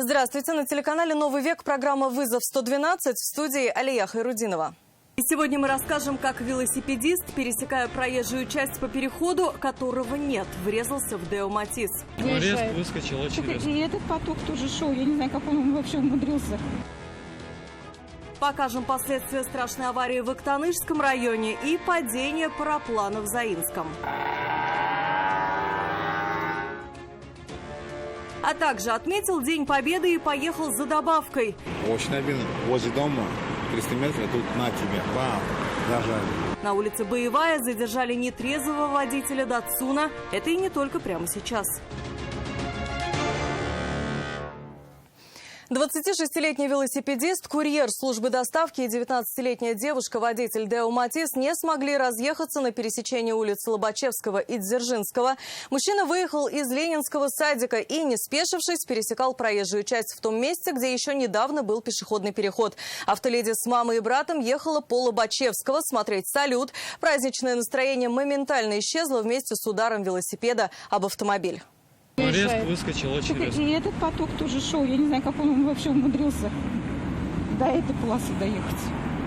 Здравствуйте, на телеканале «Новый век» программа «Вызов 112», в студии Алия Хайрудинова. И сегодня мы расскажем, как велосипедист, пересекая проезжую часть по переходу, которого нет, врезался в Део Матис. Резко выскочил очень резко. И этот поток тоже шел, я не знаю, как он вообще умудрился. Покажем последствия страшной аварии в Актанышском районе и падение параплана в Заинском. А также отметил День Победы и поехал за добавкой. Очень обидно. Возле дома 300 метров, тут на тебе. Бам! Зажали. На улице Боевая задержали нетрезвого водителя Датсуна. Это и не только прямо сейчас. 26-летний велосипедист, курьер службы доставки и 19-летняя девушка, водитель Део Матис, не смогли разъехаться на пересечении улиц Лобачевского и Дзержинского. Мужчина выехал из Ленинского садика и, не спешившись, пересекал проезжую часть в том месте, где еще недавно был пешеходный переход. Автоледи с мамой и братом ехала по Лобачевского смотреть салют. Праздничное настроение моментально исчезло вместе с ударом велосипеда об автомобиль. Резко выскочил очень резко. И этот поток тоже шел, я не знаю, как он вообще умудрился до этой полосы доехать.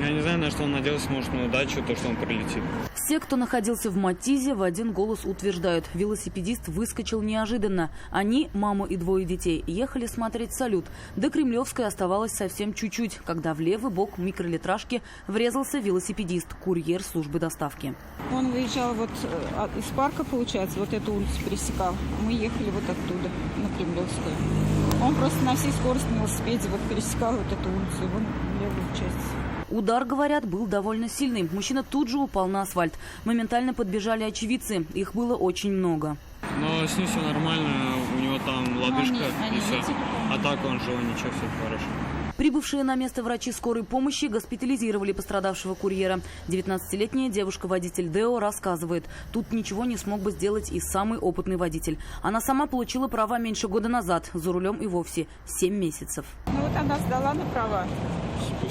Я не знаю, на что он надеялся, может, на удачу, то, что он прилетит. Все, кто находился в Матизе, в один голос утверждают, велосипедист выскочил неожиданно. Они, мама и двое детей, ехали смотреть салют. До Кремлевской оставалось совсем чуть-чуть, когда в левый бок микролитражки врезался велосипедист, курьер службы доставки. Он выезжал вот из парка, получается, вот эту улицу пересекал. Мы ехали вот оттуда, на Кремлевскую. Он просто на всей скорости на велосипеде вот пересекал вот эту улицу, его левую часть. Удар, говорят, был довольно сильный. Мужчина тут же упал на асфальт. Моментально подбежали очевидцы. Их было очень много. Но с ним все нормально, у него там лодыжка и все. А так он жил, ничего, все хорошо. Прибывшие на место врачи скорой помощи госпитализировали пострадавшего курьера. 19-летняя девушка-водитель Део рассказывает, тут ничего не смог бы сделать и самый опытный водитель. Она сама получила права меньше года назад, за рулем и вовсе 7 месяцев. Ну вот она сдала на права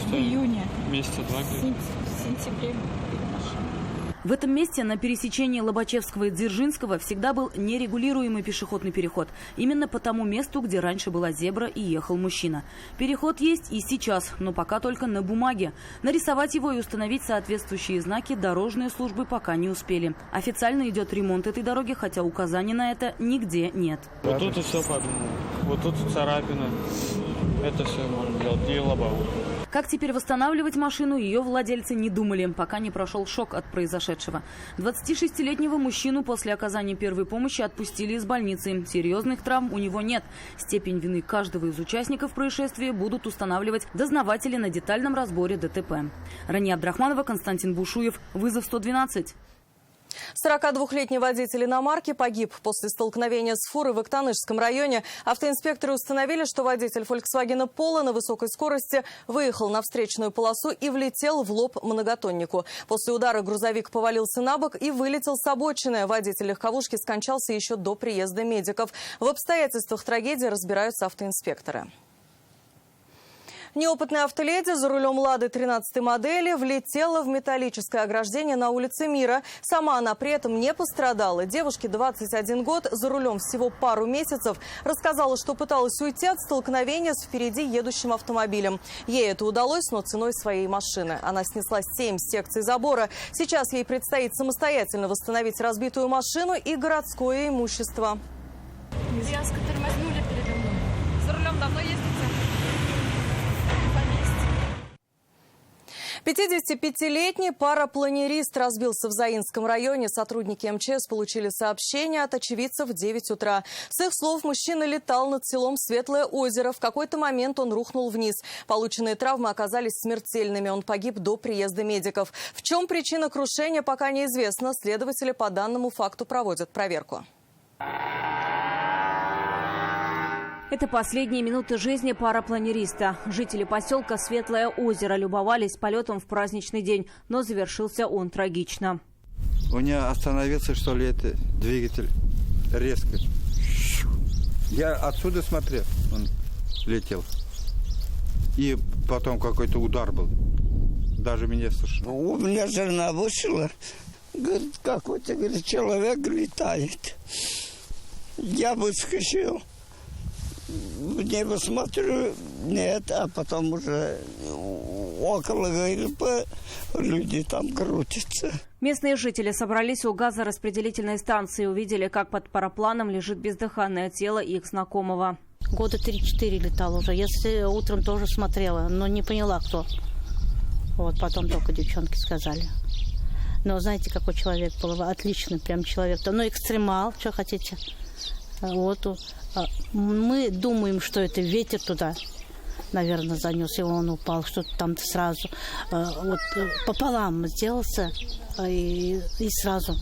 в июне. Месяца 2 где-то. В сентябре переношена. В этом месте на пересечении Лобачевского и Дзержинского всегда был нерегулируемый пешеходный переход. Именно по тому месту, где раньше была зебра и ехал мужчина. Переход есть и сейчас, но пока только на бумаге. Нарисовать его и установить соответствующие знаки дорожные службы пока не успели. Официально идет ремонт этой дороги, хотя указаний на это нигде нет. Вот тут и все погнуло. Вот тут царапина. Это все можно делать. И лобовую. Как теперь восстанавливать машину, ее владельцы не думали, пока не прошел шок от произошедшего. 26-летнего мужчину после оказания первой помощи отпустили из больницы. Серьезных травм у него нет. Степень вины каждого из участников происшествия будут устанавливать дознаватели на детальном разборе ДТП. Рания Абдрахманова, Константин Бушуев. Вызов 112. 42-летний водитель иномарки погиб после столкновения с фурой в Актанышском районе. Автоинспекторы установили, что водитель Volkswagen Polo на высокой скорости выехал на встречную полосу и влетел в лоб многотоннику. После удара грузовик повалился на бок и вылетел с обочины. Водитель легковушки скончался еще до приезда медиков. В обстоятельствах трагедии разбираются автоинспекторы. Неопытная автоледи за рулем «Лады» 13-й модели влетела в металлическое ограждение на улице Мира. Сама она при этом не пострадала. Девушке 21 год, за рулем всего пару месяцев, рассказала, что пыталась уйти от столкновения с впереди едущим автомобилем. Ей это удалось, но ценой своей машины. Она снесла 7 секций забора. Сейчас ей предстоит самостоятельно восстановить разбитую машину и городское имущество. Резко тормознули передо мной. За рулем давно ездите? 55-летний парапланерист разбился в Заинском районе. Сотрудники МЧС получили сообщение от очевидцев в 9 утра. С их слов, мужчина летал над селом Светлое озеро. В какой-то момент он рухнул вниз. Полученные травмы оказались смертельными. Он погиб до приезда медиков. В чем причина крушения, пока неизвестно. Следователи по данному факту проводят проверку. Это последние минуты жизни парапланериста. Жители поселка Светлое озеро любовались полетом в праздничный день, но завершился он трагично. У меня остановился, что ли, это двигатель резко. Я отсюда смотрел, он летел. И потом какой-то удар был. Даже меня слышно. У меня жена вышла, говорит, какой-то, говорит, человек летает. Я выскочил. небо смотрю, нет, а потом уже около ГРП люди там крутятся. Местные жители собрались у газораспределительной станции и увидели, как под парапланом лежит бездыханное тело их знакомого. Года 3-4 летал уже. Я утром тоже смотрела, но не поняла, кто. Вот, потом только девчонки сказали. Но знаете, какой человек был? Отличный прям человек. Ну, экстремал, что хотите. Вот. Мы думаем, что это ветер туда, наверное, занес, и он упал, что-то там сразу. Вот пополам сделался, и сразу.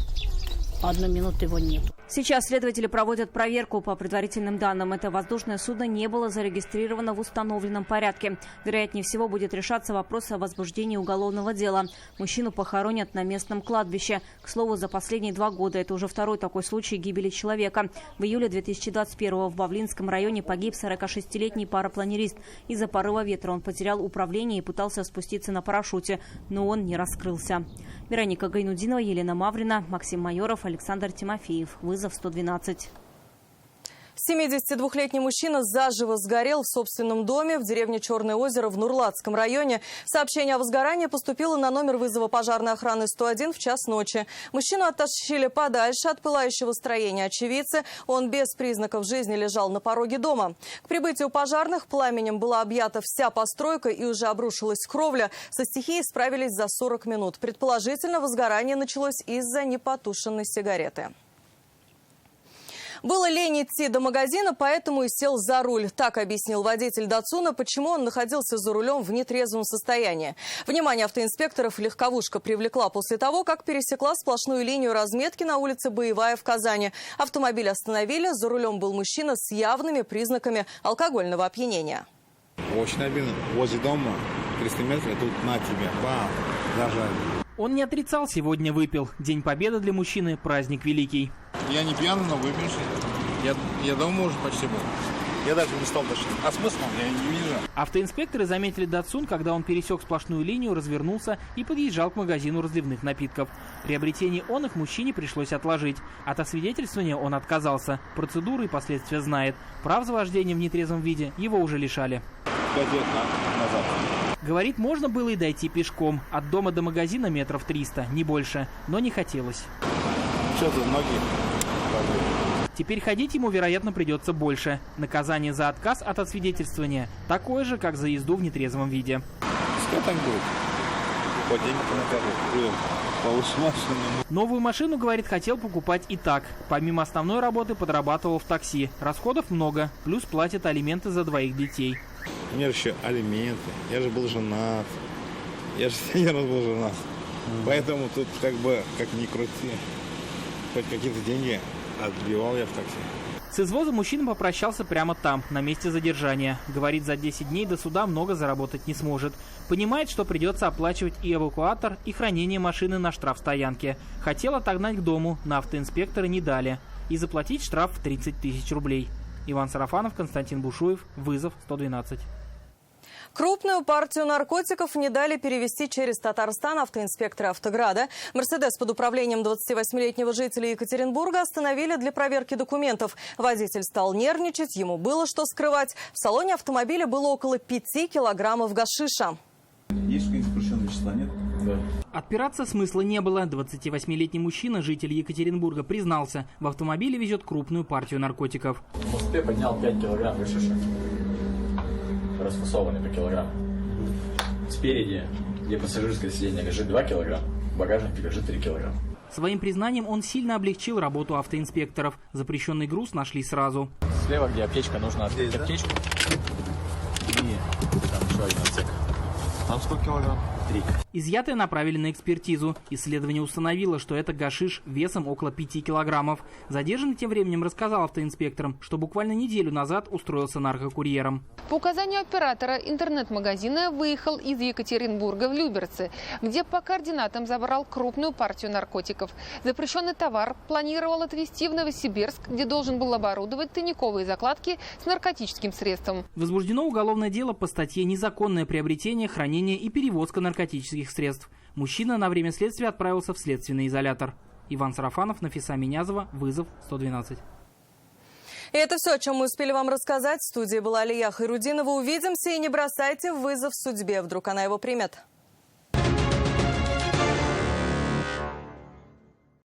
1 минуту его нет. Сейчас следователи проводят проверку. По предварительным данным, это воздушное судно не было зарегистрировано в установленном порядке. Вероятнее всего, будет решаться вопрос о возбуждении уголовного дела. Мужчину похоронят на местном кладбище. К слову, за последние 2 года это уже 2-й такой случай гибели человека. В июле 2021-го в Бавлинском районе погиб 46-летний парапланерист. Из-за порыва ветра он потерял управление и пытался спуститься на парашюте, но он не раскрылся. Вероника Гайнудинова, Елена Маврина, Максим Майоров, Александр Тимофеев. Вызов 112. 72-летний мужчина заживо сгорел в собственном доме в деревне Черное озеро в Нурладском районе. Сообщение о возгорании поступило на номер вызова пожарной охраны 101 в час ночи. Мужчину оттащили подальше от пылающего строения. Очевидцы, он без признаков жизни лежал на пороге дома. К прибытию пожарных пламенем была объята вся постройка и уже обрушилась кровля. Со стихией справились за 40 минут. Предположительно, возгорание началось из-за непотушенной сигареты. Было лень идти до магазина, поэтому и сел за руль. Так объяснил водитель Датсуна, почему он находился за рулем в нетрезвом состоянии. Внимание автоинспекторов легковушка привлекла после того, как пересекла сплошную линию разметки на улице Боевая в Казани. Автомобиль остановили, за рулем был мужчина с явными признаками алкогольного опьянения. Очень обидно. Возле дома 300 метров, тут на тебе. Бам! Зажали. Он не отрицал, сегодня выпил. День Победы для мужчины – праздник великий. Я не пьяный, но выпивший. Я дома уже почти был. Я даже не стал дышать. А смысл я не вижу. Автоинспекторы заметили Датсун, когда он пересек сплошную линию, развернулся и подъезжал к магазину разливных напитков. Приобретение он их мужчине пришлось отложить. От освидетельствования он отказался. Процедуры и последствия знает. Прав за вождение в нетрезвом виде его уже лишали. 5 лет назад. Говорит, можно было и дойти пешком. От дома до магазина метров 300, не больше. Но не хотелось. Что тут ноги? Теперь ходить ему, вероятно, придется больше. Наказание за отказ от освидетельствования такое же, как за езду в нетрезвом виде. Что там будет? По деньги накажут. Получше машину. Новую машину, говорит, хотел покупать и так. Помимо основной работы подрабатывал в такси. Расходов много, плюс платят алименты за 2 детей. У меня еще алименты. Я же был женат. Я же 7 раз был женат. Поэтому тут как ни крути, хоть какие-то деньги отбивал я в такси. С извозом мужчина попрощался прямо там, на месте задержания. Говорит, за 10 дней до суда много заработать не сможет. Понимает, что придется оплачивать и эвакуатор, и хранение машины на штрафстоянке. Хотел отогнать к дому, но автоинспекторы не дали. И заплатить штраф в 30 000 рублей. Иван Сарафанов, Константин Бушуев. Вызов 112. Крупную партию наркотиков не дали перевезти через Татарстан автоинспекторы Автограда. «Мерседес» под управлением 28-летнего жителя Екатеринбурга остановили для проверки документов. Водитель стал нервничать, ему было что скрывать. В салоне автомобиля было около 5 килограммов гашиша. Есть какие-то запрещенные вещества, нет? Да. Отпираться смысла не было. 28-летний мужчина, житель Екатеринбурга, признался, в автомобиле везет крупную партию наркотиков. В Москве поднял 5 килограмм гашиша. Расфасованный по килограмму. Спереди, где пассажирское сиденье, лежит 2 килограмма, в багажнике лежит 3 килограмма. Своим признанием он сильно облегчил работу автоинспекторов. Запрещенный груз нашли сразу. Слева, где аптечка, нужно открыть аптечку. И там еще один отсек. Там сколько килограмм? 3. Изъятое направили на экспертизу. Исследование установило, что это гашиш весом около 5 килограммов. Задержанный тем временем рассказал автоинспекторам, что буквально неделю назад устроился наркокурьером. По указанию оператора интернет-магазина выехал из Екатеринбурга в Люберцы, где по координатам забрал крупную партию наркотиков. Запрещенный товар планировал отвезти в Новосибирск, где должен был оборудовать тайниковые закладки с наркотическим средством. Возбуждено уголовное дело по статье «Незаконное приобретение, хранение и перевозка наркотических средств». Мужчина на время следствия отправился в следственный изолятор. Иван Сарафанов, Нафиса Минязова. Вызов 112. И это все, о чем мы успели вам рассказать. В студии была Алия Хайрудинова. Увидимся и не бросайте вызов судьбе. Вдруг она его примет.